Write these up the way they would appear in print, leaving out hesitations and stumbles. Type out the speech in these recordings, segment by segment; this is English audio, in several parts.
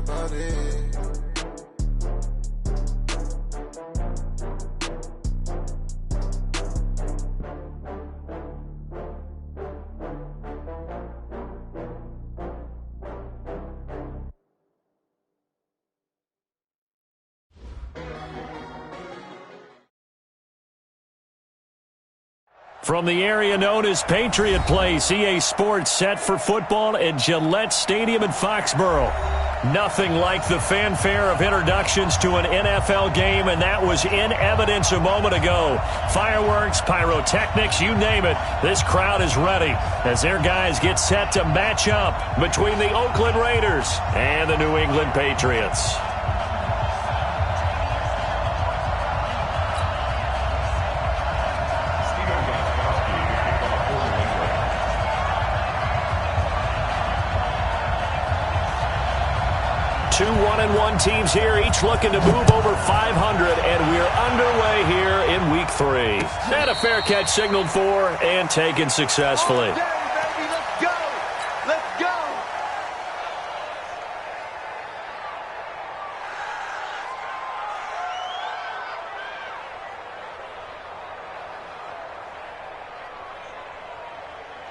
about it. From the area known as Patriot Place, EA Sports set for football at Gillette Stadium in Foxborough. Nothing like the fanfare of introductions to an NFL game, and that was in evidence a moment ago. Fireworks, pyrotechnics, you name it. This crowd is ready as their guys get set to match up between the Oakland Raiders and the New England Patriots. Two 1-1 teams here, each looking to move over 500, and we're underway here in Week 3. And a fair catch signaled for and taken successfully. Okay, baby, let's go! Let's go!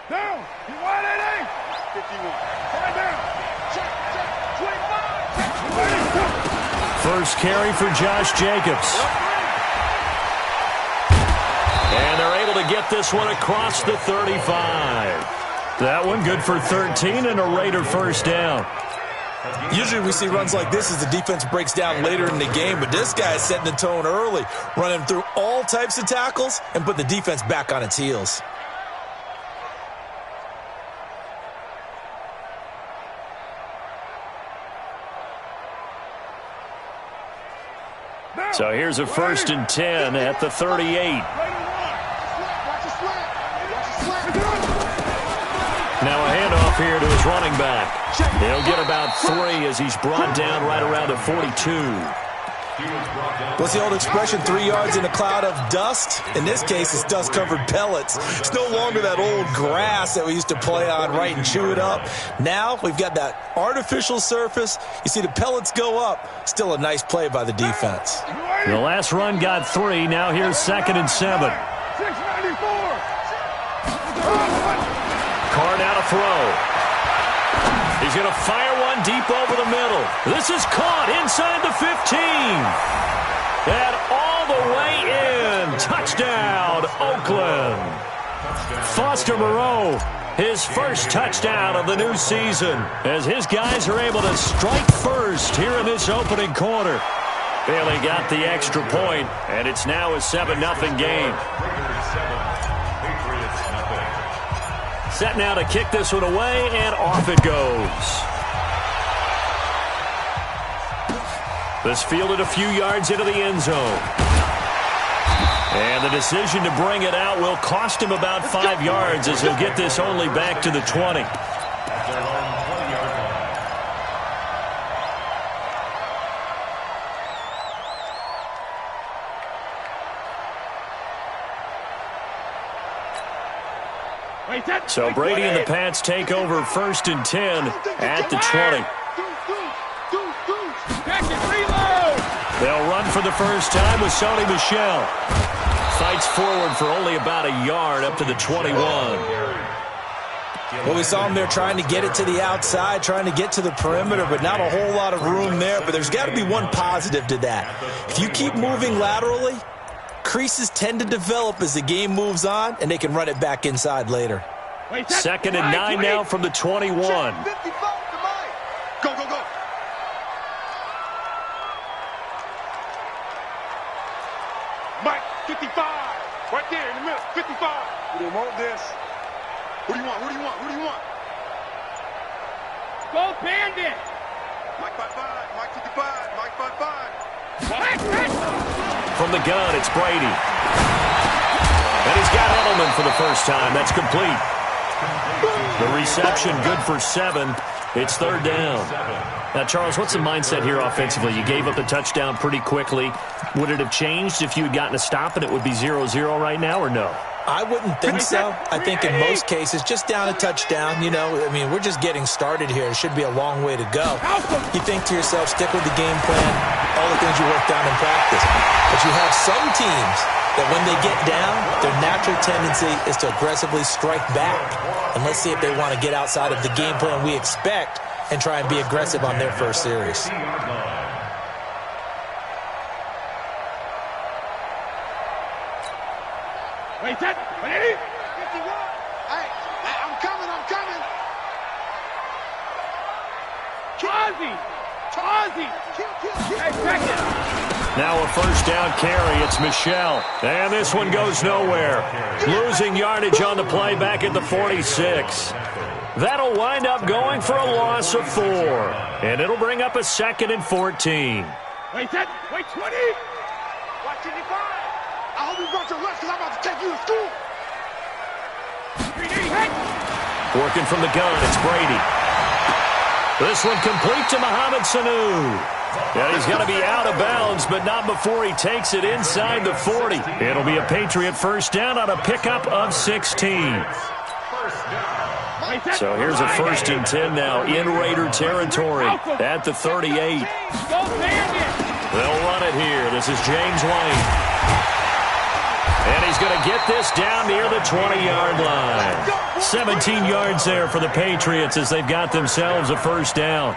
Down! You want it, 51. Find down! Check, 25! First carry for Josh Jacobs. And they're able to get this one across the 35. That one good for 13 and a Raider first down. Usually we see runs like this as the defense breaks down later in the game, but this guy is setting the tone early, running through all types of tackles and put the defense back on its heels. So here's a 1st and 10 at the 38. Now a handoff here to his running back. He'll get about 3 as he's brought down right around the 42. What's the old expression, 3 yards in a cloud of dust? In this case, it's dust-covered pellets. It's no longer that old grass that we used to play on, right, and chew it up. Now we've got that artificial surface. You see the pellets go up. Still a nice play by the defense. The last run got 3. Now here's 2nd and 7. 694. Card out a throw. He's going to fire one deep over the middle. This is caught inside the 15. And all the way in. Touchdown, Oakland. Foster Moreau, his first touchdown of the new season, as his guys are able to strike first here in this opening quarter. Bailey got the extra point, and it's now a 7-0 game. Set now to kick this one away, and off it goes. This fielded a few yards into the end zone. And the decision to bring it out will cost him about 5 yards as he'll get this only back to the 20. So Brady and the Pats take over 1st and 10 at the 20. They'll run for the first time with Sony Michel. Fights forward for only about a yard up to the 21. Well, we saw him there trying to get it to the outside, trying to get to the perimeter, but not a whole lot of room there. But there's got to be one positive to that. If you keep moving laterally, creases tend to develop as the game moves on, and they can run it back inside later. 2nd and 9 now from the 21. Go, go, go. Mike, 55. Right there in the middle, 55. We don't want this. Who do you want? Who do you want? Who do you want? Go Bandit. Mike 55. Mike 55. Mike 55. From the gun, it's Brady. And he's got Edelman for the first time. That's complete. The reception good for 7. It's 3rd down. Now, Charles, what's the mindset here offensively? You gave up the touchdown pretty quickly. Would it have changed if you had gotten a stop and it would be 0-0 right now, or no? I wouldn't think so. I think in most cases, just down a touchdown, we're just getting started here. It should be a long way to go. You think to yourself, stick with the game plan, all the things you worked down in practice. But you have some teams that when they get down, their natural tendency is to aggressively strike back. And let's see if they want to get outside of the game plan we expect and try and be aggressive on their first series. Wait, set. Ready? 51. Hey, I'm coming. Ozzy. Hey, check it. Now a first down carry. It's Michelle. And this one goes nowhere. Losing yardage on the play back at the 46. That'll wind up going for a loss of 4. And it'll bring up a 2nd and 14. Wait, set. Wait, 20. Watch 55. I hope you brought your lunch because I'm about to take you to school. 3D, hey. Working from the gun, it's Brady. This one complete to Mohamed Sanu. And he's going to be out of bounds, but not before he takes it inside the 40. It'll be a Patriot first down on a pickup of 16. So here's a 1st and 10 now in Raider territory at the 38. They'll run it here. This is James White. And he's going to get this down near the 20-yard line. 17 yards there for the Patriots as they've got themselves a first down.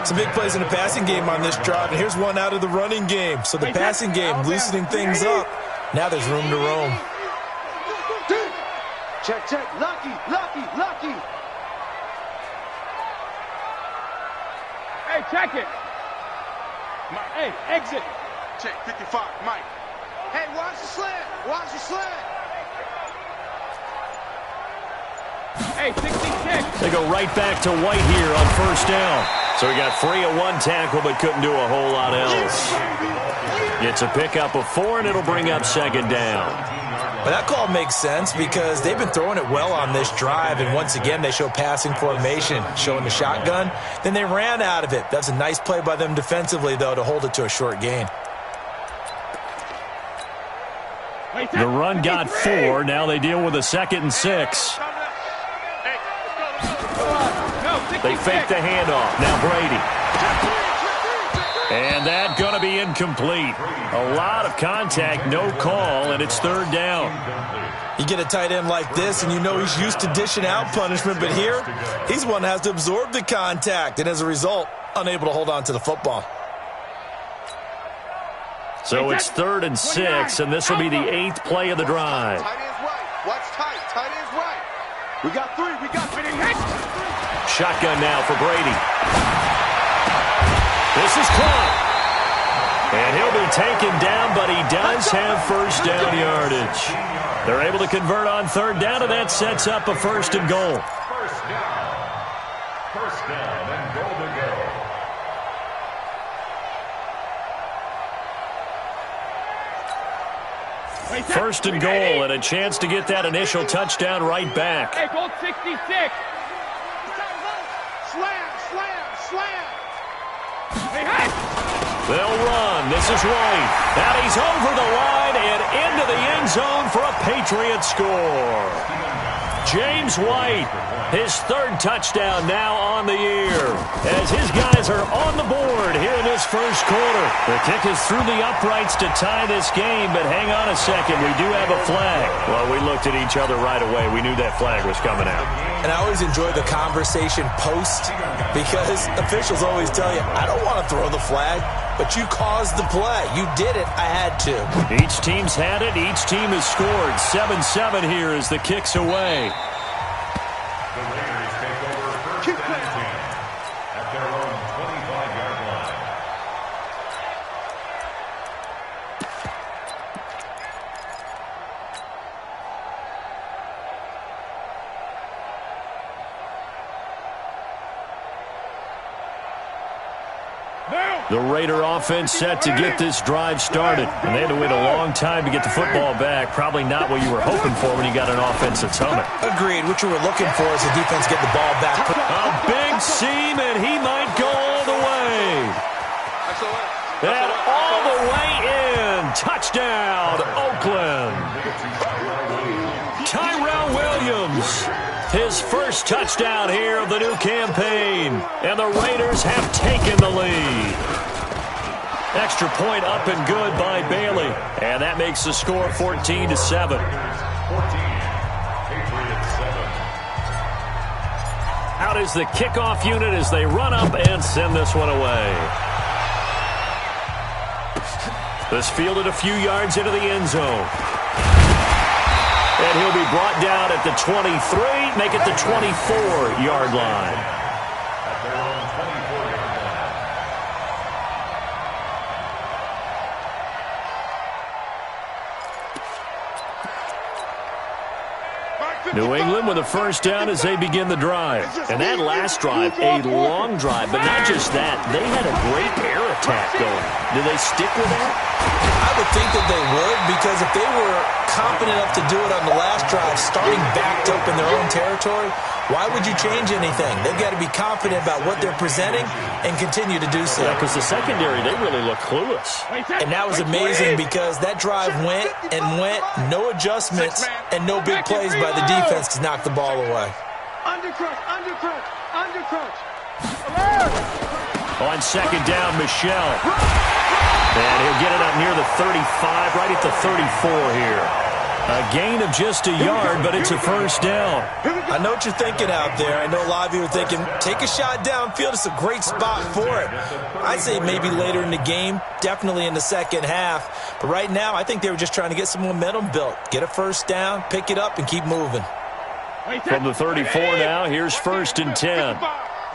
Some big plays in the passing game on this drive, and here's one out of the running game. So the passing game loosening things up. Now there's room to roam. Check. Lucky. Hey, check it. Hey, exit. Check 55, Mike. Hey, watch the slant. Hey, 66. They go right back to White here on first down. So he got free of 1 tackle but couldn't do a whole lot else. It's a pickup of 4, and it'll bring up 2nd down. But that call makes sense because they've been throwing it well on this drive, and once again they show passing formation, showing the shotgun. Then they ran out of it. That's a nice play by them defensively, though, to hold it to a short gain. The run got 4. Now they deal with a 2nd and 6. They fake the handoff. Now Brady. And that going to be incomplete. A lot of contact, no call, and it's 3rd down. You get a tight end like this, and you know he's used to dishing out punishment, but here, he's one that has to absorb the contact, and as a result, unable to hold on to the football. So it's 3rd and 6, and this will be the 8th play of the drive. Tight end's right. Watch tight. Tight end's right. We got 3. Shotgun now for Brady. This is caught. And he'll be taken down, but he does have first down yardage. They're able to convert on 3rd down, and that sets up a 1st and goal. First down and goal to go. First and goal, and a chance to get that initial touchdown right back. Hey, goal 66. Slam. Hey. They'll run. This is White. And he's over the line and into the end zone for a Patriot score. James White, his 3rd touchdown now on the year, as his guys are on the board here in this first quarter. The kick is through the uprights to tie this game, but hang on a second, we do have a flag. Well, we looked at each other right away. We knew that flag was coming out. And I always enjoy the conversation post because officials always tell you, I don't want to throw the flag, but you caused the play. You did it. I had to. Each team's had it. Each team has scored. 7-7 here as the kick's away. The Raiders take over first and 10 at their own 25-yard line. The Raider offense set to get this drive started. And they had to wait a long time to get the football back. Probably not what you were hoping for when you got an offense that's humming. Agreed. What you were looking for is the defense get the ball back. A big seam, and he might go all the way. And all the way in. Touchdown, Oakland. first touchdown here of the new campaign. And the Raiders have taken the lead. Extra point up and good by Bailey. And that makes the score 14-7. 14, Patriots 7. Out is the kickoff unit as they run up and send this one away. This fielded a few yards into the end zone. And he'll be brought down at the 23, make it the 24-yard line. At their own 24-yard line. New England with a first down as they begin the drive. And that last drive, a long drive, but not just that. They had a great air attack going. Do they stick with that? I would think that they would, because if they were confident enough to do it on the last drive, starting backed up in their own territory, why would you change anything? They've got to be confident about what they're presenting and continue to do so. Yeah, because the secondary, they really look clueless. And that was amazing because that drive went and went, no adjustments and no big plays by the defense to knock the ball away. Undercrunch, undercrunch, undercrunch. On second down, Michel. And he'll get it up near the 35, right at the 34 here. A gain of just a yard, but it's a first down. I know what you're thinking out there. I know a lot of you are thinking, take a shot downfield. It's a great spot for it. I'd say maybe later in the game, definitely in the second half. But right now, I think they were just trying to get some momentum built. Get a first down, pick it up, and keep moving. From the 34 now, here's first and 10.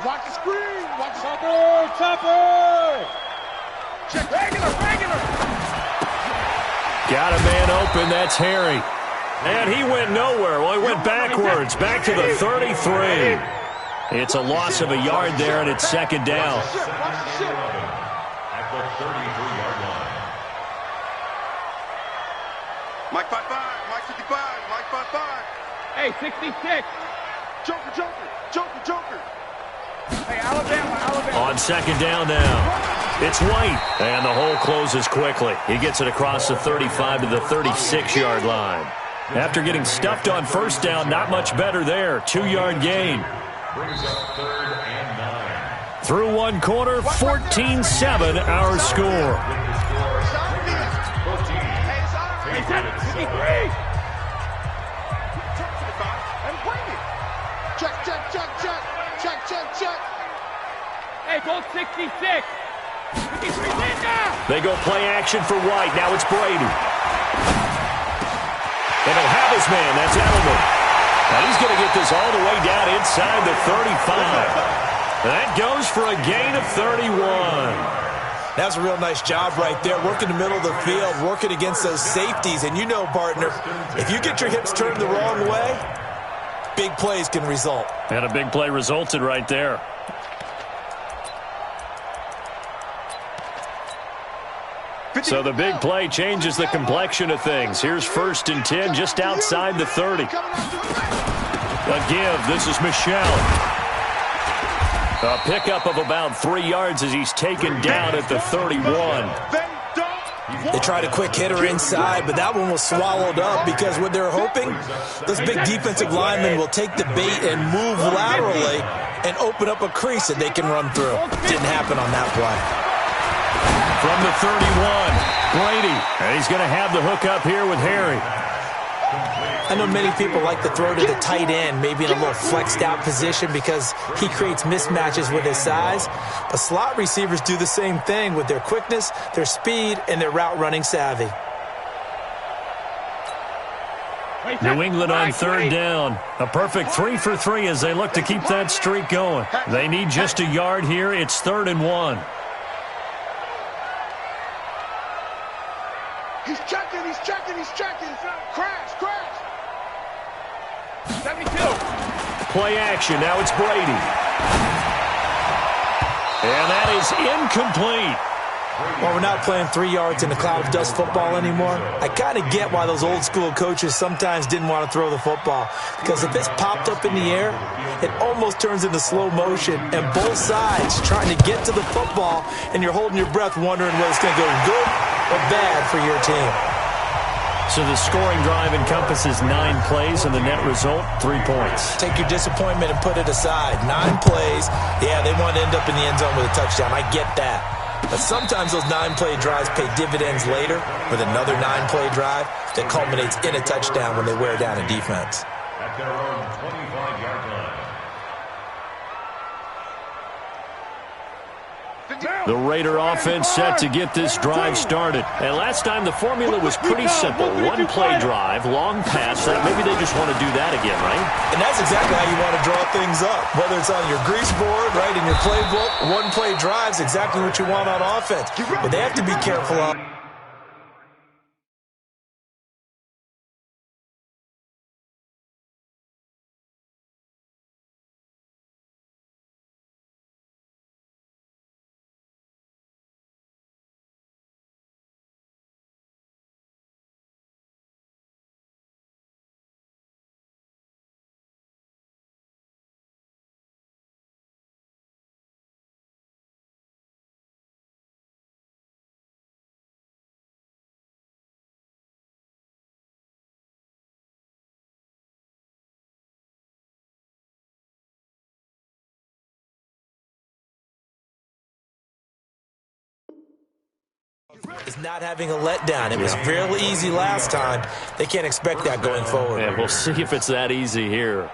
Watch the screen. Watch the Chopper! check. Regular. Got a man open. That's Harry. And he went nowhere. Well, he went backwards, back to the 33. It's a loss of a yard there, and it's second down. At the 33-yard line. Mike 55, Mike 55, Mike 55. Hey, 66. Joker. Hey, Alabama. On second down now. It's White, and the hole closes quickly. He gets it across the 35 to the 36-yard line. After getting stuffed on first down, not much better there. 2-yard gain. Brings up third and 9. Through one quarter, 14-7 our score. Check. Hey, go 66. They go play action for White. Now it's Brady. And he'll have his man. That's Edelman. And he's going to get this all the way down inside the 35. That goes for a gain of 31. That's a real nice job right there. Working the middle of the field, working against those safeties. And you know, partner, if you get your hips turned the wrong way, big plays can result. And a big play resulted right there. So the big play changes the complexion of things. Here's first and 10 just outside the 30. A give. This is Michel. A pickup of about 3 yards as he's taken down at the 31. They tried a quick hitter inside, but that one was swallowed up because what they're hoping, those big defensive linemen will take the bait and move laterally and open up a crease that they can run through. Didn't happen on that play. From the 31, Brady. And he's going to have the hook up here with Harry. I know many people like to throw to the tight end, maybe in a little flexed out position because he creates mismatches with his size. But slot receivers do the same thing with their quickness, their speed, and their route running savvy. New England on third down. A perfect 3 for 3 as they look to keep that streak going. They need just a yard here. It's 3rd and 1. He's checking. Crash. 72. Play action. Now it's Brady. And that is incomplete. Well, we're not playing 3 yards in the cloud of dust football anymore. I kind of get why those old school coaches sometimes didn't want to throw the football. Because if it's popped up in the air, it almost turns into slow motion. And both sides trying to get to the football, and you're holding your breath wondering whether it's going to go good or bad for your team. So the scoring drive encompasses 9 plays, and the net result, 3 points. Take your disappointment and put it aside. 9 plays. Yeah, they want to end up in the end zone with a touchdown. I get that. But sometimes those 9-play drives pay dividends later with another 9-play drive that culminates in a touchdown when they wear down a defense. At their own 25-yard line. The Raider offense set to get this drive started. And last time the formula was pretty simple. 1-play drive, long pass. Maybe they just want to do that again, right? And that's exactly how you want to draw things up. Whether it's on your grease board, right, in your playbook, 1-play drive is exactly what you want on offense. But they have to be careful on. Is not having a letdown. It was fairly easy last time. They can't expect that going forward. Yeah, we'll see if it's that easy here.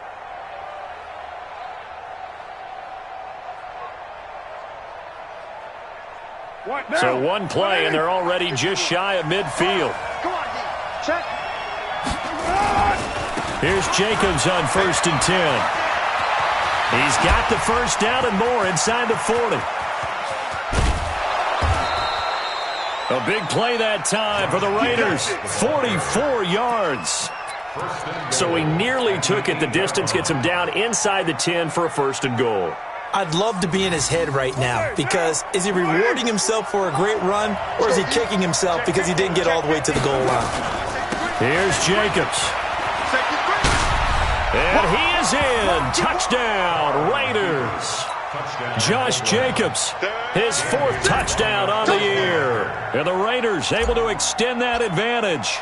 So 1 play, and they're already just shy of midfield. Come on, D. Check. Here's Jacobs on 1st and 10. He's got the first down and more inside the 40. A big play that time for the Raiders. 44 yards. So he nearly took it. The distance gets him down inside the 10 for a 1st and goal. I'd love to be in his head right now because is he rewarding himself for a great run or is he kicking himself because he didn't get all the way to the goal line? Here's Jacobs. And he is in. Touchdown, Raiders. Josh Jacobs, his 4th touchdown on the year. And the Raiders able to extend that advantage.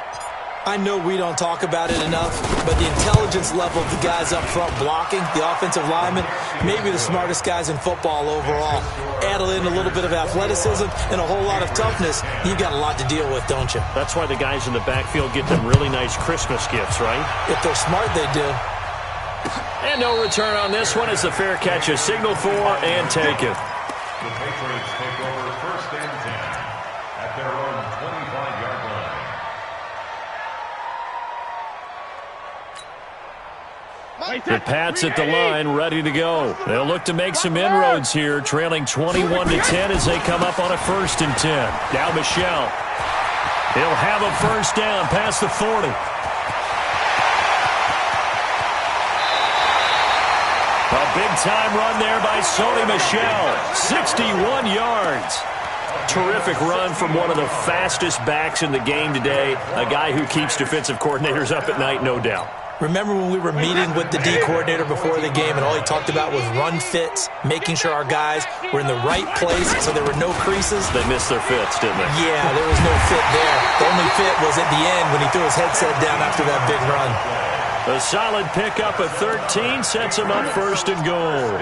I know we don't talk about it enough, but the intelligence level of the guys up front blocking, the offensive linemen, maybe the smartest guys in football overall. Add in a little bit of athleticism and a whole lot of toughness, you've got a lot to deal with, don't you? That's why the guys in the backfield get them really nice Christmas gifts, right? If they're smart, they do. And no return on this one. It's a fair catch, a signal for, and take it. The Patriots take over 1st and 10 at their own 25-yard line. The Pats at the line, ready to go. They'll look to make some inroads here, trailing 21-10 as they come up on a 1st and 10. Now Michelle. He'll have a 1st down past the 40. A big-time run there by Sony Michel. 61 yards. Terrific run from one of the fastest backs in the game today. A guy who keeps defensive coordinators up at night, no doubt. Remember when we were meeting with the D coordinator before the game and all he talked about was run fits, making sure our guys were in the right place so there were no creases? They missed their fits, didn't they? Yeah, there was no fit there. The only fit was at the end when he threw his headset down after that big run. A solid pickup of 13 sets him up 1st and goal.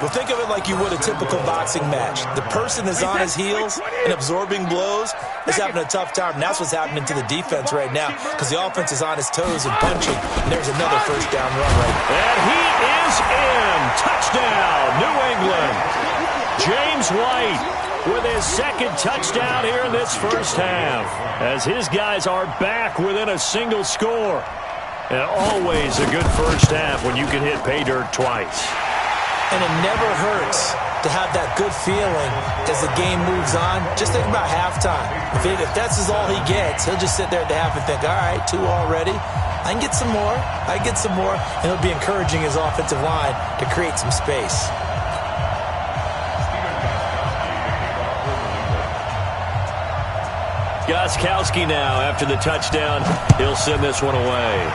Well, think of it like you would a typical boxing match. The person is on his heels and absorbing blows is having a tough time. And that's what's happening to the defense right now because the offense is on his toes and punching. And there's another 1st down run right now. And he is in. Touchdown, New England. James White with his 2nd touchdown here in this 1st half as his guys are back within a single score. And always a good 1st half when you can hit pay dirt twice. And it never hurts to have that good feeling as the game moves on. Just think about halftime. If that's all he gets, he'll just sit there at the half and think, all right, 2 already. I can get some more. I can get some more. And he'll be encouraging his offensive line to create some space. Gostkowski now after the touchdown. He'll send this one away.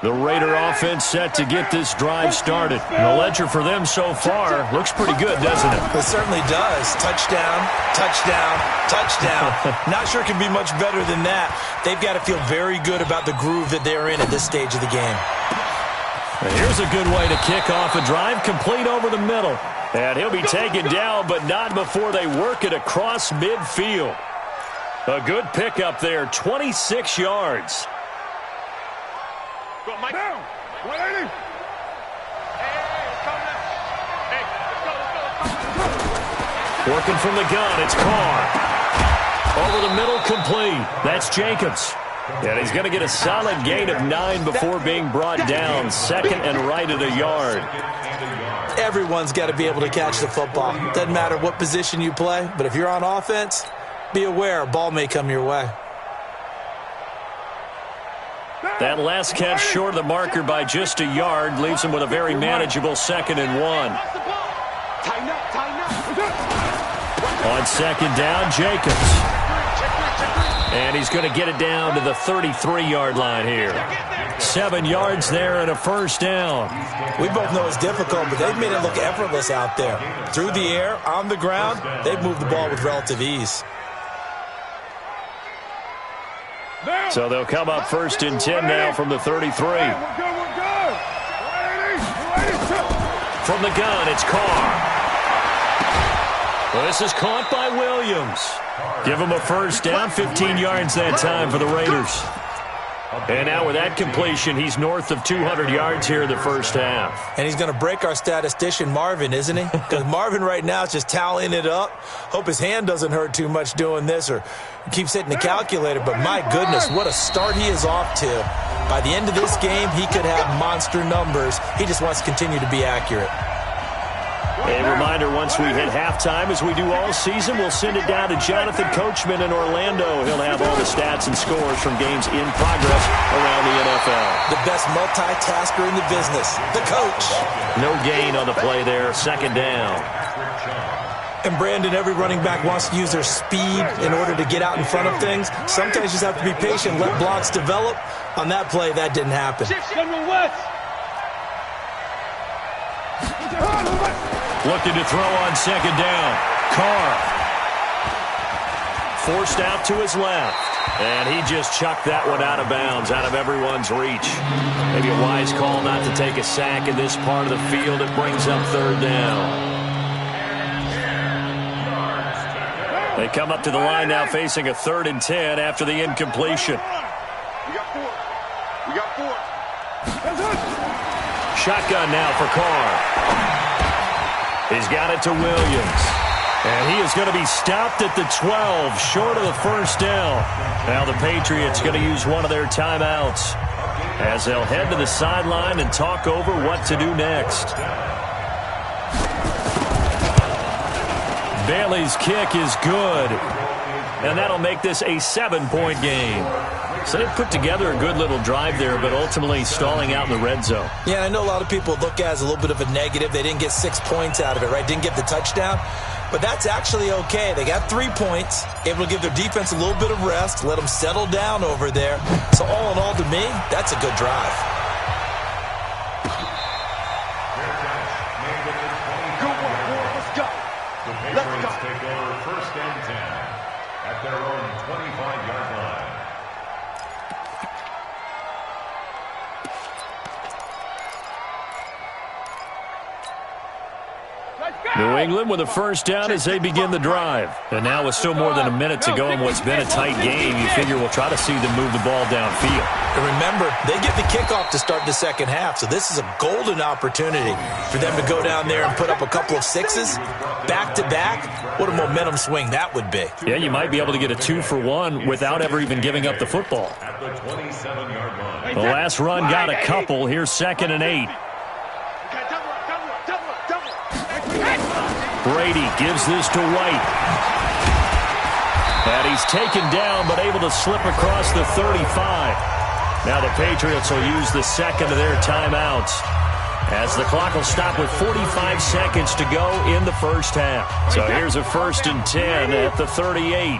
The Raider offense set to get this drive started. And the ledger for them so far looks pretty good, doesn't it? It certainly does. Touchdown, touchdown, touchdown. Not sure it can be much better than that. They've got to feel very good about the groove that they're in at this stage of the game. And here's a good way to kick off a drive, complete over the middle. And he'll be taken down, but not before they work it across midfield. A good pickup there, 26 yards. Go, Mike. Down. 180. Working from the gun, it's Carr. Over the middle, complete. That's Jacobs. And he's going to get a solid gain of 9 before being brought down. Second and right at a yard. Everyone's got to be able to catch the football. Doesn't matter what position you play, but if you're on offense, be aware a ball may come your way. That last catch short of the marker by just a yard leaves him with a very manageable 2nd and 1. On 2nd down, Jacobs. And he's going to get it down to the 33-yard line here. 7 yards there and a first down. We both know it's difficult, but they've made it look effortless out there. Through the air, on the ground, they've moved the ball with relative ease. So they'll come up 1st and 10 now from the 33. We're good. From the gun, it's Carr. Well, this is caught by Williams. Give him a first down, 15 yards that time for the Raiders. And now with that completion, he's north of 200 yards here in the first half. And he's going to break our statistician, Marvin, isn't he? Because Marvin right now is just tallying it up. Hope his hand doesn't hurt too much doing this or keeps hitting the calculator. But my goodness, what a start he is off to. By the end of this game, he could have monster numbers. He just wants to continue to be accurate. A reminder, once we hit halftime, as we do all season, we'll send it down to Jonathan Coachman in Orlando. He'll have all the stats and scores from games in progress around the NFL. The best multitasker in the business, the coach. No gain on the play there, 2nd down. And Brandon, every running back wants to use their speed in order to get out in front of things. Sometimes you just have to be patient, let blocks develop. On that play, that didn't happen. Looking to throw on 2nd down. Carr. Forced out to his left. And he just chucked that one out of bounds, out of everyone's reach. Maybe a wise call not to take a sack in this part of the field. It brings up 3rd down. They come up to the line now facing a 3rd and 10 after the incompletion. We got 4. Shotgun now for Carr. He's got it to Williams. And he is going to be stopped at the 12, short of the first down. Now the Patriots going to use one of their timeouts as they'll head to the sideline and talk over what to do next. Bailey's kick is good. And that'll make this a 7-point game. So they put together a good little drive there, but ultimately stalling out in the red zone. Yeah, I know a lot of people look at it as a little bit of a negative. They didn't get 6 points out of it, right? Didn't get the touchdown. But that's actually okay. They got 3 points, able to give their defense a little bit of rest, let them settle down over there. So all in all, to me, that's a good drive. The Patriots take over 1st and 10 at their own 25-yard line. New England with a first down as they begin the drive. And now with still more than a minute to go in what's been a tight game, you figure we'll try to see them move the ball downfield. And remember, they get the kickoff to start the second half, so this is a golden opportunity for them to go down there and put up a couple of 6s back-to-back. What a momentum swing that would be. Yeah, you might be able to get a 2-for-1 without ever even giving up the football. At the 27-yard line. The last run got a couple. Here's 2nd and 8. Brady gives this to White. And he's taken down, but able to slip across the 35. Now the Patriots will use the 2nd of their timeouts, as the clock will stop with 45 seconds to go in the first half. So here's a 1st and 10 at the 38.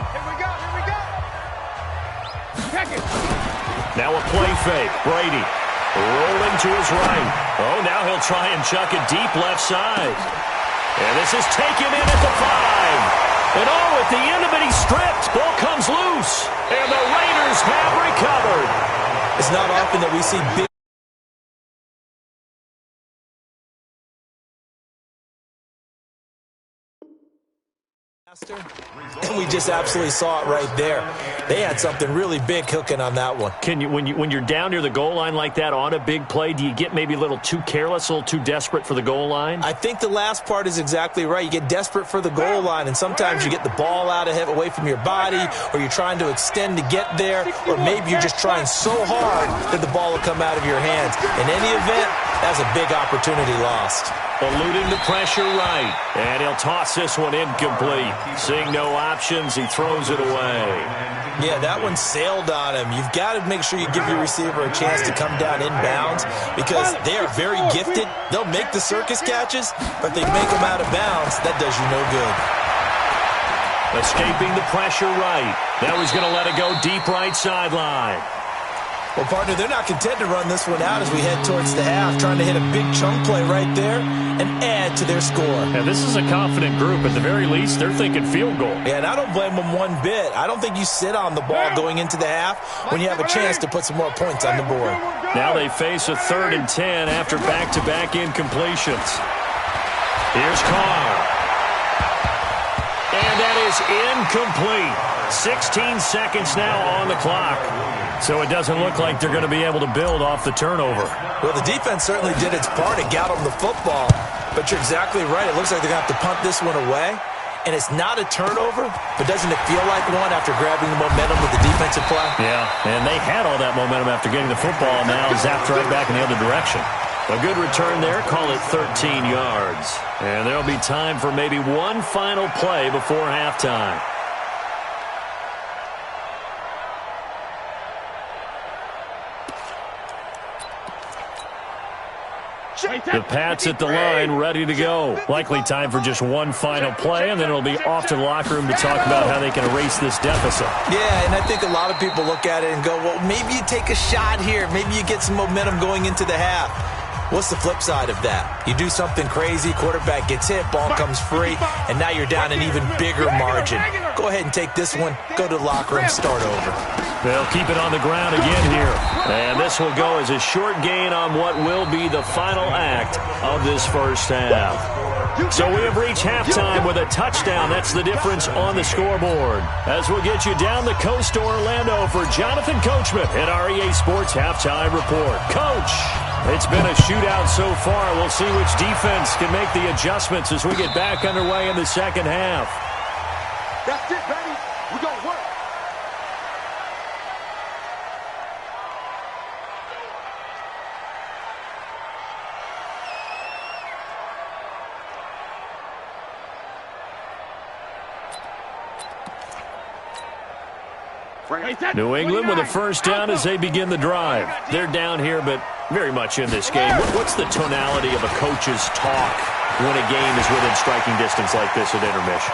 Now a play fake. Brady Rolling to his right. Oh, now he'll try and chuck it deep left side. And this is taken in at the 5. And oh, at the end of it, he's stripped. Ball comes loose. And the Raiders have recovered. It's not often that we see big. And we just absolutely saw it right there. They had something really big cooking on that one. Can you, when you're down near the goal line like that on a big play, do you get maybe a little too careless, a little too desperate for the goal line? I think the last part is exactly right. You get desperate for the goal line, and sometimes you get the ball out of away from your body, or you're trying to extend to get there, or maybe you're just trying so hard that the ball will come out of your hands. In any event, that's a big opportunity lost. Eluding the pressure right. And he'll toss this one incomplete. Seeing no options, he throws it away. Yeah, that one sailed on him. You've got to make sure you give your receiver a chance to come down inbounds because they are very gifted. They'll make the circus catches, but if they make them out of bounds, that does you no good. Escaping the pressure right. Now he's going to let it go deep right sideline. Well, partner, they're not content to run this one out as we head towards the half, trying to hit a big chunk play right there and add to their score. Yeah, this is a confident group. At the very least, they're thinking field goal. Yeah, and I don't blame them one bit. I don't think you sit on the ball going into the half when you have a chance to put some more points on the board. Now they face a 3rd and 10 after back-to-back incompletions. Here's Carr. And that is incomplete. 16 seconds now on the clock. So it doesn't look like they're going to be able to build off the turnover. Well, the defense certainly did its part. It got them the football. But you're exactly right. It looks like they're going to have to punt this one away. And it's not a turnover, but doesn't it feel like one after grabbing the momentum with the defensive play? Yeah, and they had all that momentum after getting the football. Now zapped right back in the other direction. A good return there. Call it 13 yards. And there'll be time for maybe one final play before halftime. The Pats at the line, ready to go. Likely time for just one final play, and then it'll be off to the locker room to talk about how they can erase this deficit. Yeah, and I think a lot of people look at it and go, well, maybe you take a shot here. Maybe you get some momentum going into the half. What's the flip side of that? You do something crazy, quarterback gets hit, ball comes free, and now you're down an even bigger margin. Go ahead and take this one, go to the locker room, start over. They'll keep it on the ground again here. And this will go as a short gain on what will be the final act of this first half. So we have reached halftime with a touchdown. That's the difference on the scoreboard. As we'll get you down the coast to Orlando for Jonathan Coachman at our EA Sports Halftime Report. Coach, it's been a shootout so far. We'll see which defense can make the adjustments as we get back underway in the second half. That's it, baby. We're going to work. New England with a first down as they begin the drive. They're down here, but very much in this game. What's the tonality of a coach's talk when a game is within striking distance like this at intermission?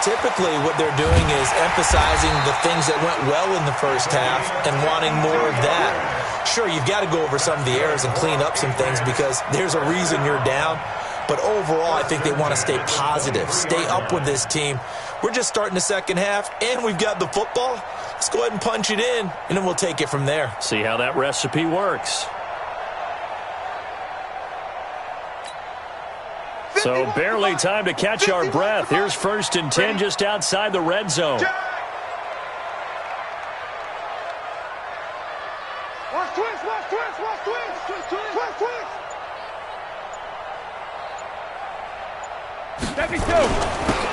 Typically, what they're doing is emphasizing the things that went well in the first half and wanting more of that. Sure, you've got to go over some of the errors and clean up some things because there's a reason you're down. But overall, I think they want to stay positive, stay up with this team. We're just starting the second half, and we've got the football. Let's go ahead and punch it in, and then we'll take it from there. See how that recipe works. So barely time to catch our breath. Here's 1st and 10 just outside the red zone. Watch twist, watch twist, watch twist, twist, twist, twist, twist.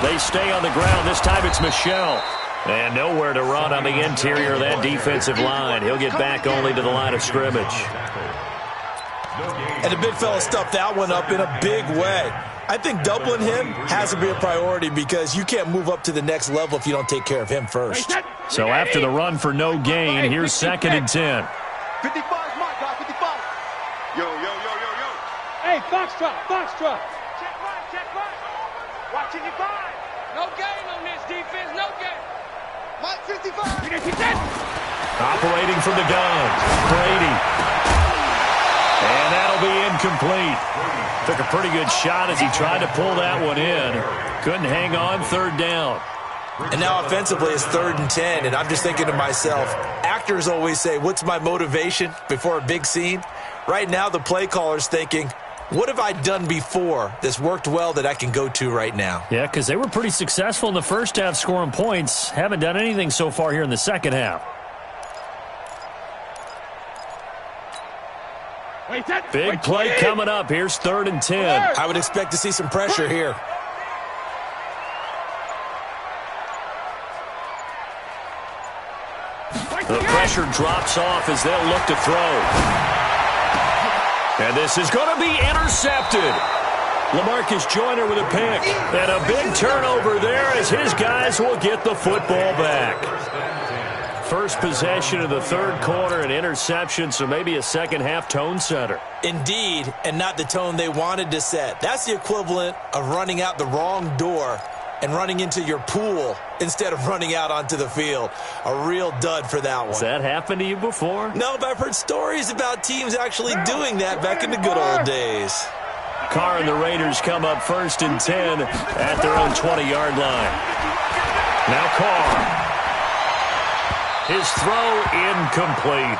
They stay on the ground. This time it's Michel. And nowhere to run on the interior of that defensive line. He'll get back only to the line of scrimmage. And the big fella stuffed that one up in a big way. I think doubling him has to be a priority because you can't move up to the next level if you don't take care of him first. So after the run for no gain, here's 2nd and 10. 55 is my guy, 55. Yo, yo, yo, yo, yo. Hey, foxtrot, foxtrot. Check right, check right. Watch 55. No gain on this defense, no gain. Mike 55. Operating from the gun, Brady. And that'll be incomplete. Took a pretty good shot as he tried to pull that one in. Couldn't hang on, third down. And now offensively it's 3rd and 10, and I'm just thinking to myself, actors always say, what's my motivation before a big scene? Right now the play caller's thinking, what have I done before that's worked well that I can go to right now? Yeah, because they were pretty successful in the first half scoring points. Haven't done anything so far here in the second half. Big play coming up. Here's 3rd and 10. I would expect to see some pressure here. The pressure drops off as they'll look to throw. And this is going to be intercepted. LaMarcus Joyner with a pick. And a big turnover there as his guys will get the football back. First possession of the third quarter, an interception, so maybe a second-half tone setter. Indeed, and not the tone they wanted to set. That's the equivalent of running out the wrong door and running into your pool instead of running out onto the field. A real dud for that one. Has that happened to you before? No, but I've heard stories about teams actually doing that back in the good old days. Carr and the Raiders come up 1st and 10 at their own 20-yard line. Now Carr. His throw incomplete.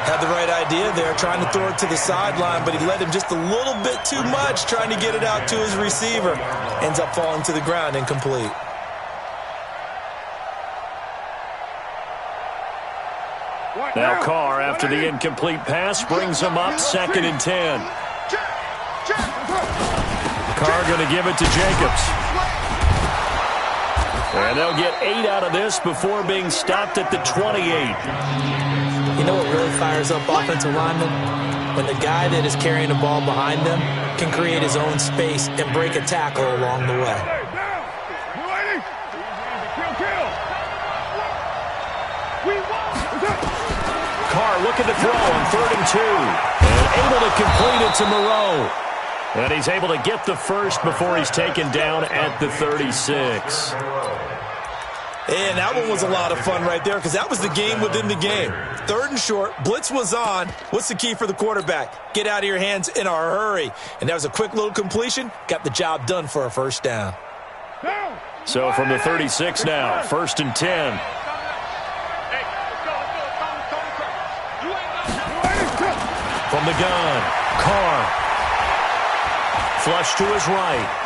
Had the right idea there, trying to throw it to the sideline, but he led him just a little bit too much, trying to get it out to his receiver. Ends up falling to the ground, incomplete. Now Carr, after the incomplete pass, brings him up 2nd and 10. Carr going to give it to Jacobs. And they'll get 8 out of this before being stopped at the 28. You know what really fires up offensive linemen? When the guy that is carrying the ball behind them can create his own space and break a tackle along the way. Carr looking to throw on 3rd and 2. And able to complete it to Moreau. And he's able to get the first before he's taken down at the 36. And that one was a lot of fun right there because that was the game within the game. 3rd and short, blitz was on. What's the key for the quarterback? Get out of your hands in a hurry. And that was a quick little completion. Got the job done for a first down. So from the 36 now, 1st and 10. From the gun, Carr. Flush to his right.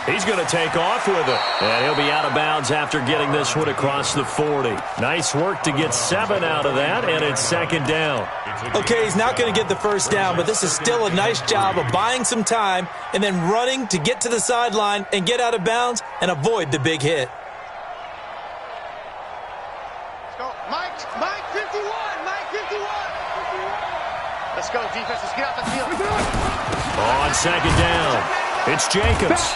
He's going to take off with it. And he'll be out of bounds after getting this one across the 40. Nice work to get 7 out of that, and it's 2nd down. Okay, he's not going to get the first down, but this is still a nice job of buying some time and then running to get to the sideline and get out of bounds and avoid the big hit. Let's go. Mike 51. Mike 51. Let's go, defense. Let's get out the field. On 2nd down, it's Jacobs.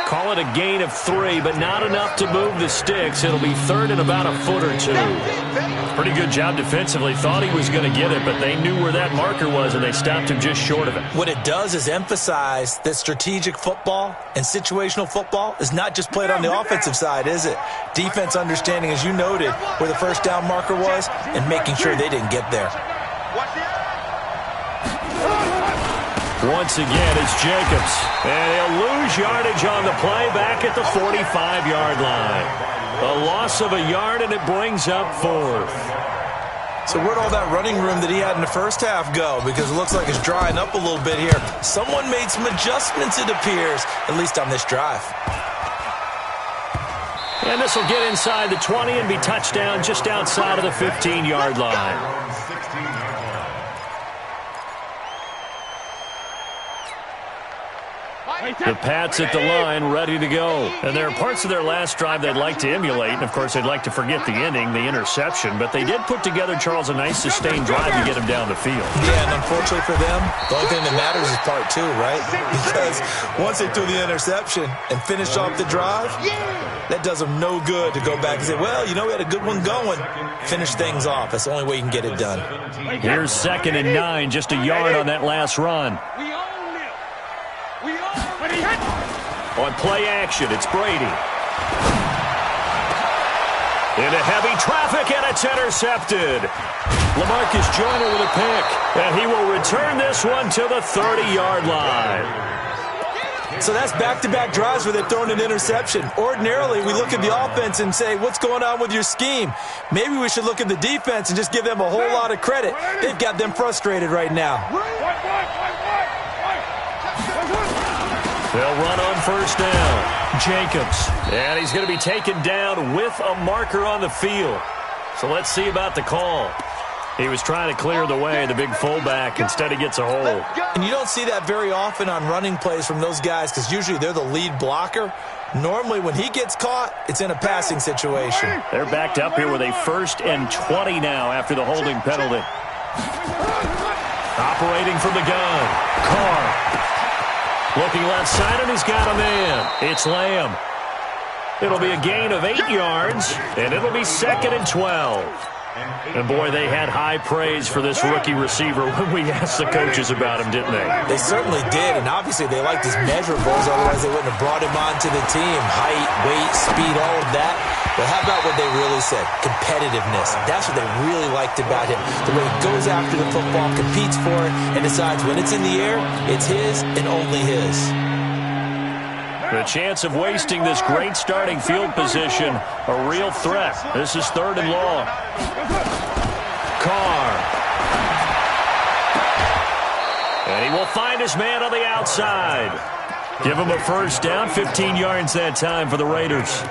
Call it a gain of 3, but not enough to move the sticks. It'll be 3rd and about a foot or 2. Pretty good job defensively. Thought he was going to get it, but they knew where that marker was, and they stopped him just short of it. What it does is emphasize that strategic football and situational football is not just played on the offensive side, is it? Defense understanding, as you noted, where the first down marker was and making sure they didn't get there. Once again, it's Jacobs. And he'll lose yardage on the play back at the 45-yard line. A loss of a yard, and it brings up 4th. So where'd all that running room that he had in the first half go? Because it looks like it's drying up a little bit here. Someone made some adjustments, it appears, at least on this drive. And this will get inside the 20 and be touchdown just outside of the 15-yard line. The Pats at the line, ready to go. And there are parts of their last drive they'd like to emulate. And, of course, they'd like to forget the ending, the interception. But they did put together, Charles, a nice sustained drive to get him down the field. Yeah, and unfortunately for them, the only thing that matters is part 2, right? Because once they threw the interception and finished off the drive, that does them no good to go back and say, well, you know, we had a good one going. Finish things off. That's the only way you can get it done. Here's 2nd and 9, just a yard on that last run. On play action, it's Brady. Into heavy traffic, and it's intercepted. LaMarcus Joyner with a pick, and he will return this one to the 30-yard line. So that's back-to-back drives where they're throwing an interception. Ordinarily, we look at the offense and say, what's going on with your scheme? Maybe we should look at the defense and just give them a whole lot of credit. They've got them frustrated right now. They'll run on first down. Jacobs. And he's going to be taken down with a marker on the field. So let's see about the call. He was trying to clear the way, the big fullback. Instead, he gets a hold. And you don't see that very often on running plays from those guys because usually they're the lead blocker. Normally, when he gets caught, it's in a passing situation. They're backed up here with a 1st and 20 now after the holding penalty. Operating from the gun. Carr. Looking left side, and he's got a man. It's Lamb. It'll be a gain of 8 yards, and it'll be 2nd and 12. And, boy, they had high praise for this rookie receiver when we asked the coaches about him, didn't they? They certainly did, and obviously they liked his measurables. Otherwise, they wouldn't have brought him onto the team. Height, weight, speed, all of that. But how about what they really said? Competitiveness. That's what they really liked about him. The way he goes after the football, competes for it, and decides when it's in the air, it's his and only his. The chance of wasting this great starting field position, a real threat. This is 3rd and long. Carr. And he will find his man on the outside. Give him a first down, 15 yards that time for the Raiders.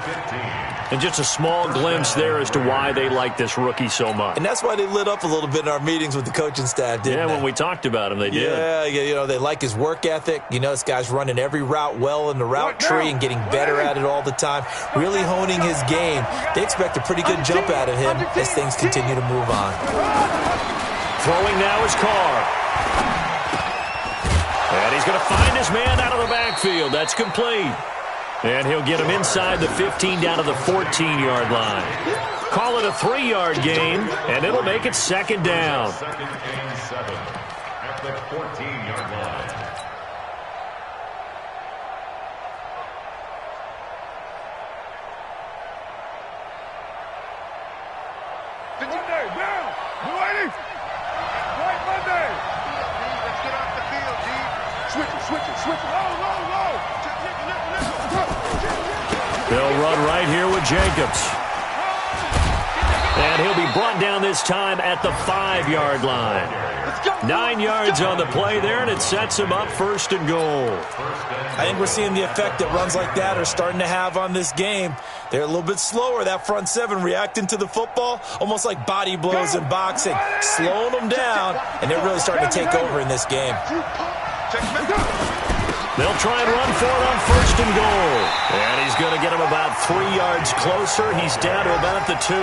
And just a small glimpse there as to why they like this rookie so much. And that's why they lit up a little bit in our meetings with the coaching staff, didn't they? Yeah, when we talked about him, they did. Yeah, you know, they like his work ethic. You know, this guy's running every route well in the route tree and getting better at it all the time, really honing his game. They expect a pretty good jump out of him as things continue to move on. Throwing now is Carr. And he's going to find his man out of the backfield. That's complete. And he'll get him inside the 15 down to the 14-yard line. Call it a 3-yard gain, and it'll make it 2nd down. 2nd and 7 at the 14-yard line. Monday, down. Waiting. Right Monday. Let's get off the field, D. Switch it. Low. They'll run right here with Jacobs. And he'll be brought down this time at the 5-yard line. 9 yards on the play there, and it sets him up 1st and goal. I think we're seeing the effect that runs like that are starting to have on this game. They're a little bit slower, that front 7, reacting to the football, almost like body blows in boxing, slowing them down, and they're really starting to take over in this game. They'll try and run for it on 1st and goal. And he's going to get him about 3 yards closer. He's down to about the 2.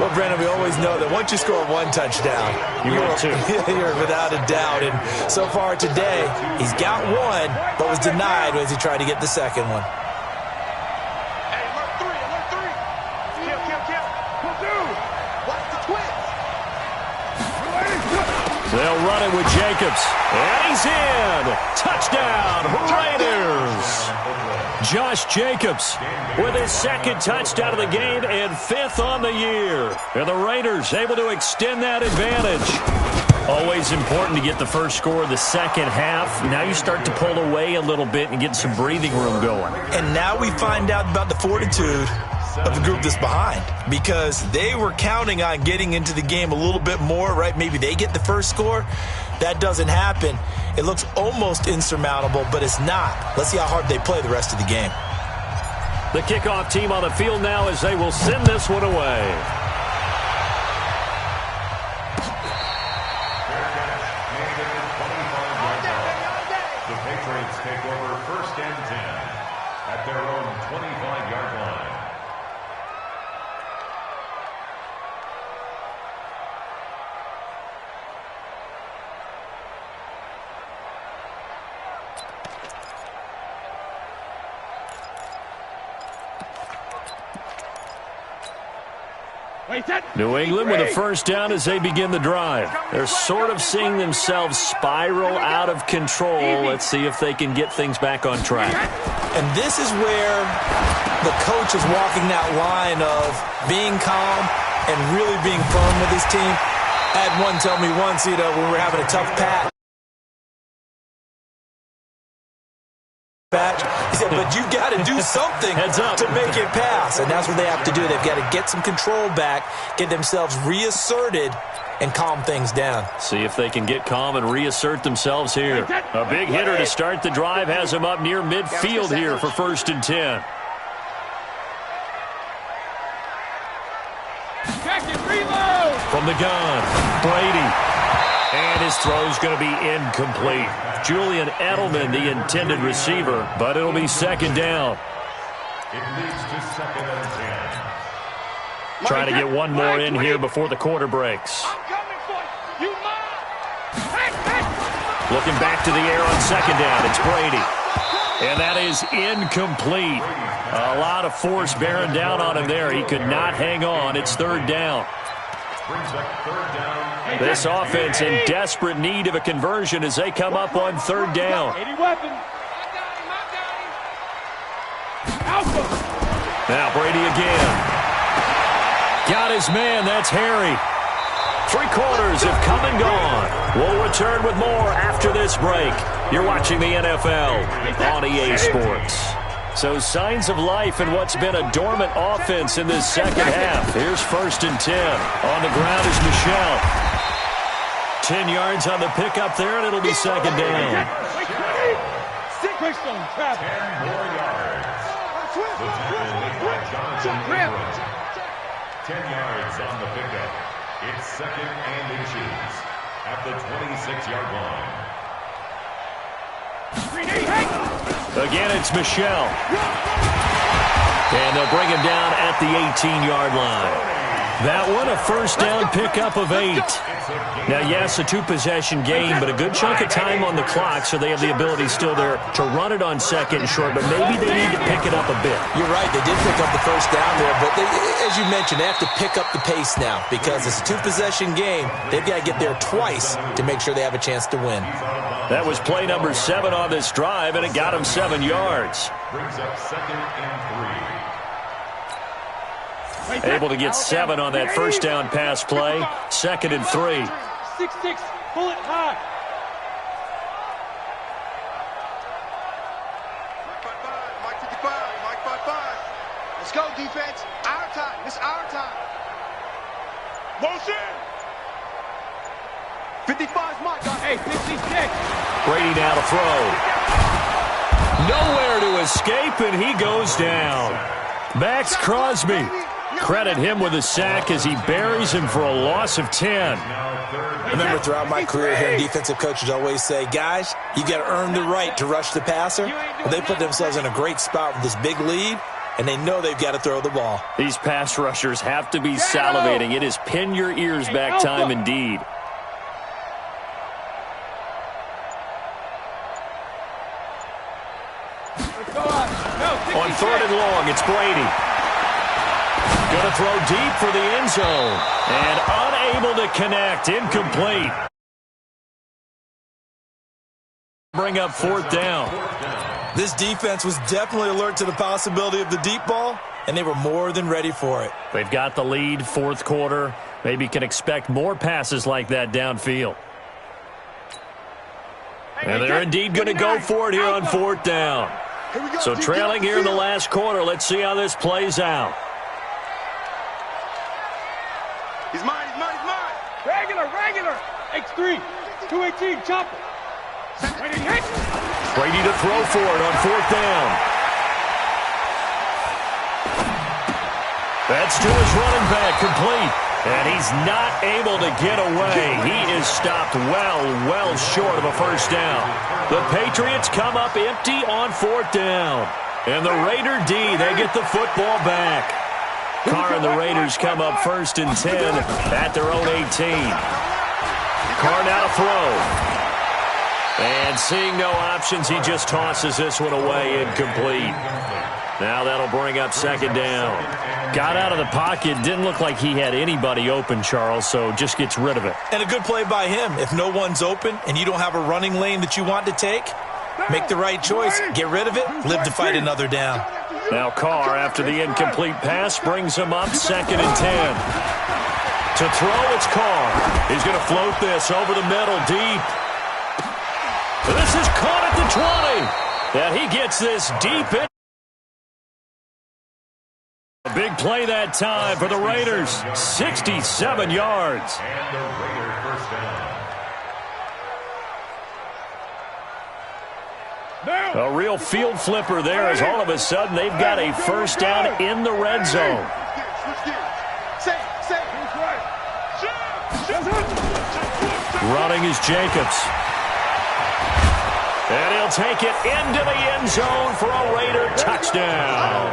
Well, Brandon, we always know that once you score 1 touchdown, you're without a doubt. And so far today, he's got 1, but was denied as he tried to get the 2nd one. Hey, alert 3. Kill. Watch the twist. They'll run it with Jacobs. And he's in. Touchdown, Raiders. Josh Jacobs with his 2nd touchdown of the game and 5th on the year. And the Raiders able to extend that advantage. Always important to get the first score of the second half. Now you start to pull away a little bit and get some breathing room going. And now we find out about the fortitude of the group that's behind, because they were counting on getting into the game a little bit more, right? Maybe they get the first score. That doesn't happen. It looks almost insurmountable, but it's not. Let's see how hard they play the rest of the game. The kickoff team on the field now as they will send this one away. The Patriots take over 1st and 10 at their own 25-yard line. New England with a first down as they begin the drive. They're sort of seeing themselves spiral out of control. Let's see if they can get things back on track. And this is where the coach is walking that line of being calm and really being firm with his team. I had one tell me once, when we were having a tough patch, he said, but you got to do something to make it pass. And that's what they have to do. They've got to get some control back, get themselves reasserted, and calm things down. See if they can get calm and reassert themselves here. A big hitter to start the drive has them up near midfield here for 1st and 10. From the gun, Brady. And his throw's going to be incomplete. Julian Edelman, the intended receiver, but it'll be 2nd down. It leads to 2nd and 10. Trying to get one more in here before the quarter breaks. Looking back to the air on 2nd down. It's Brady. And that is incomplete. A lot of force bearing down on him there. He could not hang on. It's 3rd down. Brings up 3rd down. This offense in desperate need of a conversion as they come up on 3rd down. Now Brady again. Got his man. That's Harry. 3 quarters have come and gone. We'll return with more after this break. You're watching the NFL on EA Sports. So signs of life in what's been a dormant offense in this second half. Here's 1st and 10. On the ground is Michel. 10 yards on the pickup there, and it'll be 2nd down. 10 more yards. The tackle made by Jonathan Ingram. 10 yards on the pickup. It's 2nd and inches at the 26-yard line. Again, it's Michel. And they'll bring him down at the 18-yard line. That one, a first down pickup of 8. Now, yes, a 2-possession game, but a good chunk of time on the clock, so they have the ability still there to run it on 2nd and short, but maybe they need to pick it up a bit. You're right. They did pick up the first down there, but as you mentioned, they have to pick up the pace now because it's a 2-possession game. They've got to get there twice to make sure they have a chance to win. That was play number 7 on this drive, and it got him 7 yards. Brings up 2nd and 3. Able to get 7 on that first down pass play. 2nd and 3. 6-6, pull it high. Mike 55, Mike 55. Let's go, defense. Our time. It's our time. Motion. 55's Mike. Hey, 56. Brady now to throw. Nowhere to escape, and he goes down. Max Crosby. Credit him with a sack as he buries him for a loss of 10. Remember, throughout my career here, defensive coaches always say, guys, you got to earn the right to rush the passer. Well, they put themselves in a great spot with this big lead, and they know they've got to throw the ball. These pass rushers have to be salivating. It is pin your ears back time indeed. On 3rd and long, it's Brady. Going to throw deep for the end zone. And unable to connect. Incomplete. Bring up 4th down. This defense was definitely alert to the possibility of the deep ball, and they were more than ready for it. They've got the lead, 4th quarter. Maybe can expect more passes like that downfield. And they're indeed going to go for it here on 4th down. So trailing here in the last quarter. Let's see how this plays out. He's mine, he's mine, he's mine. Regular. X3, 218, chopper. Brady to throw for it on 4th down. That's to his running back, complete. And he's not able to get away. He is stopped well short of a first down. The Patriots come up empty on 4th down. And the Raider D, they get the football back. Carr and the Raiders come up 1st and 10 at their own 18. Carr now to throw. And seeing no options, he just tosses this one away, incomplete. Now that'll bring up second down. Got out of the pocket. Didn't look like he had anybody open, Charles, so just gets rid of it. And a good play by him. If no one's open and you don't have a running lane that you want to take, make the right choice. Get rid of it. Live to fight another down. Now Carr, after the incomplete pass, brings him up 2nd and 10. To throw, it's Carr. He's going to float this over the middle, deep. This is caught at the 20. And he gets this deep in. A big play that time for the Raiders. 67 yards. And the Raiders first down. A real field flipper there as all of a sudden they've got a first down in the red zone. Running is Jacobs. And he'll take it into the end zone for a Raider touchdown.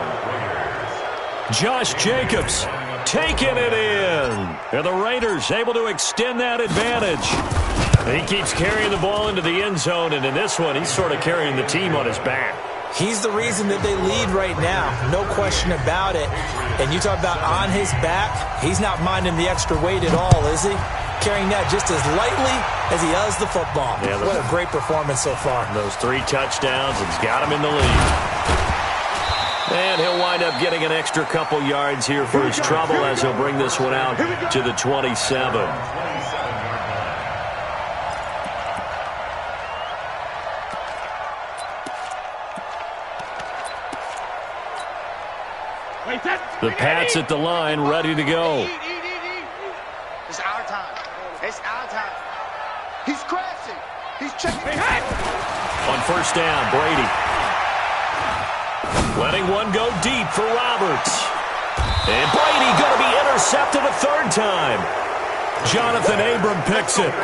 Josh Jacobs taking it in. And the Raiders able to extend that advantage. He keeps carrying the ball into the end zone, and in this one, he's sort of carrying the team on his back. He's the reason that they lead right now. No question about it. And you talk about on his back, he's not minding the extra weight at all, is he? Carrying that just as lightly as he does the football. Yeah, what a great performance so far. Those 3 touchdowns, it's got him in the lead. And he'll wind up getting an extra couple yards here for his trouble as he'll bring this one out to the 27. The Pats at the line, ready to go. It's our time. It's our time. He's crashing. He's checking. On first down, Brady. Letting one go deep for Roberts. And Brady going to be intercepted a 3rd time. Jonathan Abram picks it.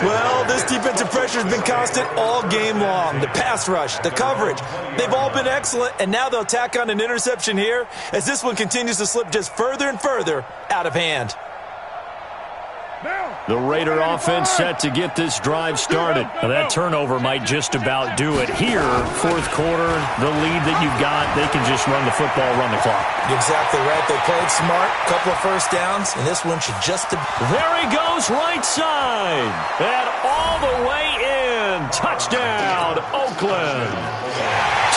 Well, this defensive pressure has been constant all game long. The pass rush, the coverage, they've all been excellent, and now they'll tack on an interception here as this one continues to slip just further and further out of hand. The Raider offense set to get this drive started. Now, that turnover might just about do it. Here, 4th quarter, the lead that you've got, they can just run the football, run the clock. Exactly right. They played smart, couple of first downs, and this one should just... There he goes, right side. And all the way in. Touchdown, Oakland.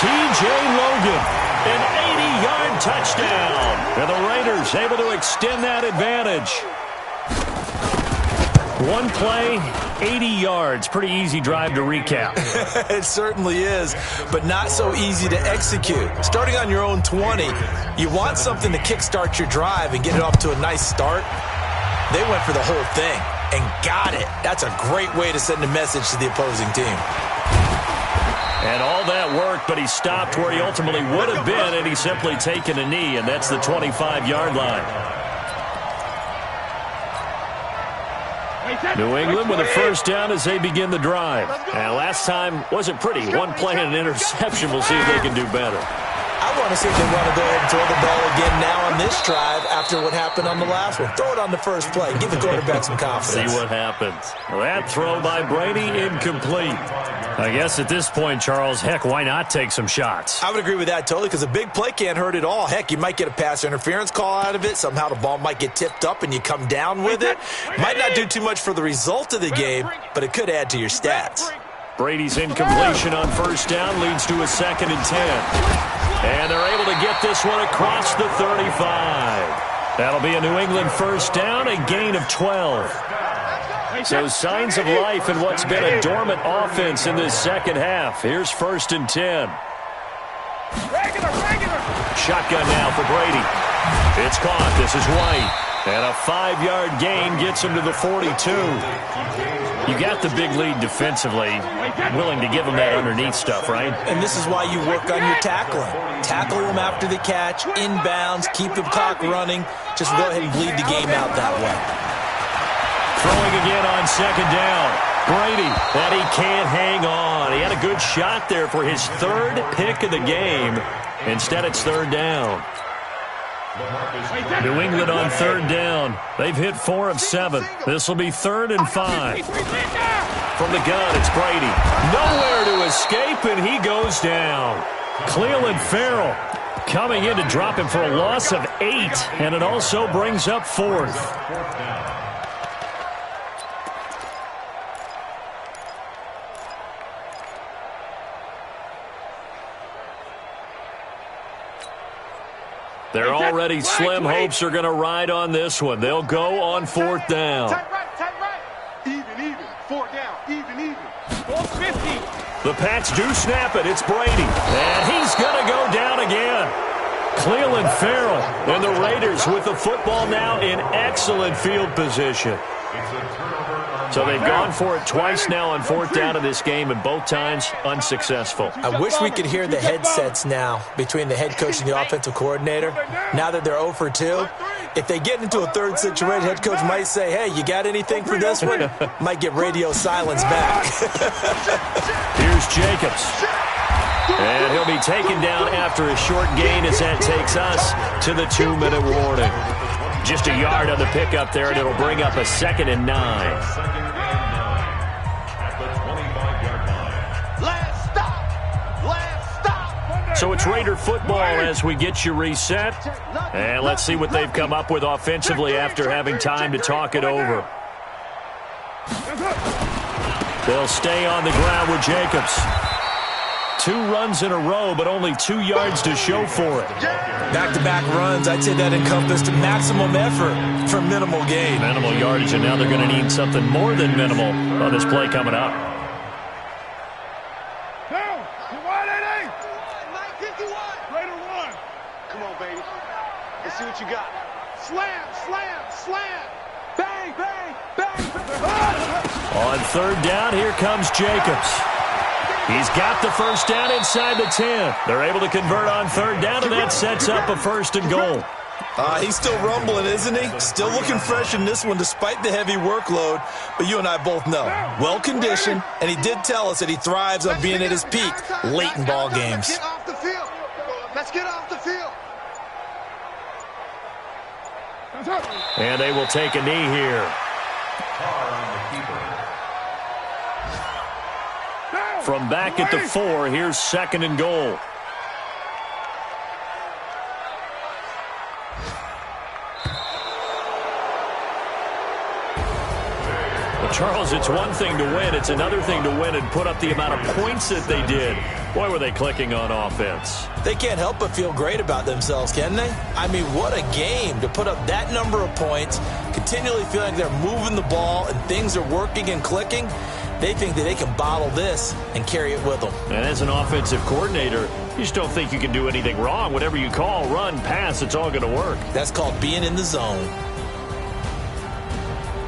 T.J. Logan, an 80-yard touchdown. And the Raiders able to extend that advantage. One play, 80 yards. Pretty easy drive to recap. It certainly is, but not so easy to execute. Starting on your own 20, you want something to kickstart your drive and get it off to a nice start. They went for the whole thing and got it. That's a great way to send a message to the opposing team. And all that worked, but he stopped where he ultimately would have been, and he's simply taken a knee, and that's the 25-yard line. New England with a first down as they begin the drive. And last time wasn't pretty. One play and an interception. We'll see if they can do better. I want to see if they want to go ahead and throw the ball again now on this drive after what happened on the last one. Throw it on the first play. Give the quarterback some confidence. See what happens. Well, that throw by Brady, incomplete. I guess at this point, Charles, heck, why not take some shots? I would agree with that totally because a big play can't hurt at all. Heck, you might get a pass interference call out of it. Somehow the ball might get tipped up and you come down with it. Might not do too much for the result of the game, but it could add to your stats. Brady's incompletion on first down leads to a 2nd and 10. And they're able to get this one across the 35. That'll be a New England first down, a gain of 12. So signs of life in what's been a dormant offense in this second half. Here's 1st and 10. Shotgun now for Brady. It's caught. This is White. And a 5-yard gain gets him to the 42. You got the big lead defensively, willing to give them that underneath stuff, right? And this is why you work on your tackling. Tackle them after the catch, inbounds, keep the clock running. Just go ahead and bleed the game out that way. Throwing again on 2nd down. Brady, but he can't hang on. He had a good shot there for his 3rd pick of the game. Instead, it's 3rd down. New England on 3rd down. They've hit 4 of 7. This will be 3rd and 5. From the gun, it's Brady. Nowhere to escape, and he goes down. Cleveland Farrell coming in to drop him for a loss of 8, and it also brings up 4th. They're already slim hopes are going to ride on this one. They'll go on 4th down. Tight right. Even. 4 down. Even. 450. The Pats do snap it. It's Brady. And he's going to go down again. Cleveland Farrell and the Raiders with the football now in excellent field position. So they've gone for it twice now on 4th down in this game, and both times unsuccessful. I wish we could hear the headsets now between the head coach and the offensive coordinator. Now that they're 0 for 2, if they get into a third situation, head coach might say, hey, you got anything for this one? Might get radio silence back. Here's Jacobs. And he'll be taken down after a short gain as that takes us to the 2-minute warning. Just a yard on the pickup there, and it'll bring up a 2nd and 9. At the 25-yard line. So it's Raider football as we get you reset. And let's see what they've come up with offensively after having time to talk it over. They'll stay on the ground with Jacobs. 2 runs in a row, but only 2 yards to show for it. Back-to-back runs, I'd say that encompassed maximum effort for minimal gain. Minimal yardage, and now they're going to need something more than minimal on this play coming up. Down. You wide 88. Mike 51. Raider 1. Come on, baby. Let's see what you got. Slam. Bang. On 3rd down, here comes Jacobs. He's got the first down inside the 10. They're able to convert on 3rd down, and that sets up a 1st and goal. He's still rumbling, isn't he? Still looking fresh in this one despite the heavy workload. But you and I both know, well-conditioned, and he did tell us that he thrives on being at his peak late in ball games. Get off the field. Let's get off the field. And they will take a knee here. From back at the 4, here's 2nd and goal. Well, Charles, it's one thing to win. It's another thing to win and put up the amount of points that they did. Boy, were they clicking on offense. They can't help but feel great about themselves, can they? I mean, what a game to put up that number of points, continually feeling like they're moving the ball and things are working and clicking. They think that they can bottle this and carry it with them. And as an offensive coordinator, you just don't think you can do anything wrong. Whatever you call, run, pass, it's all going to work. That's called being in the zone.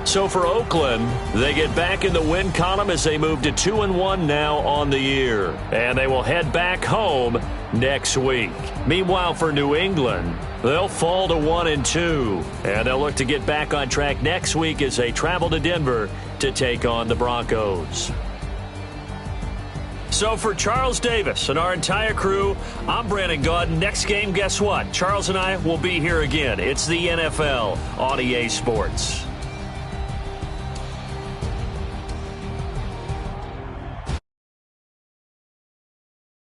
So for Oakland, they get back in the win column as they move to 2-1 now on the year. And they will head back home next week. Meanwhile, for New England, they'll fall to 1-2. And they'll look to get back on track next week as they travel to Denver to take on the Broncos. So for Charles Davis and our entire crew, I'm Brandon Gaudin. Next game, guess what? Charles and I will be here again. It's the NFL on EA Sports.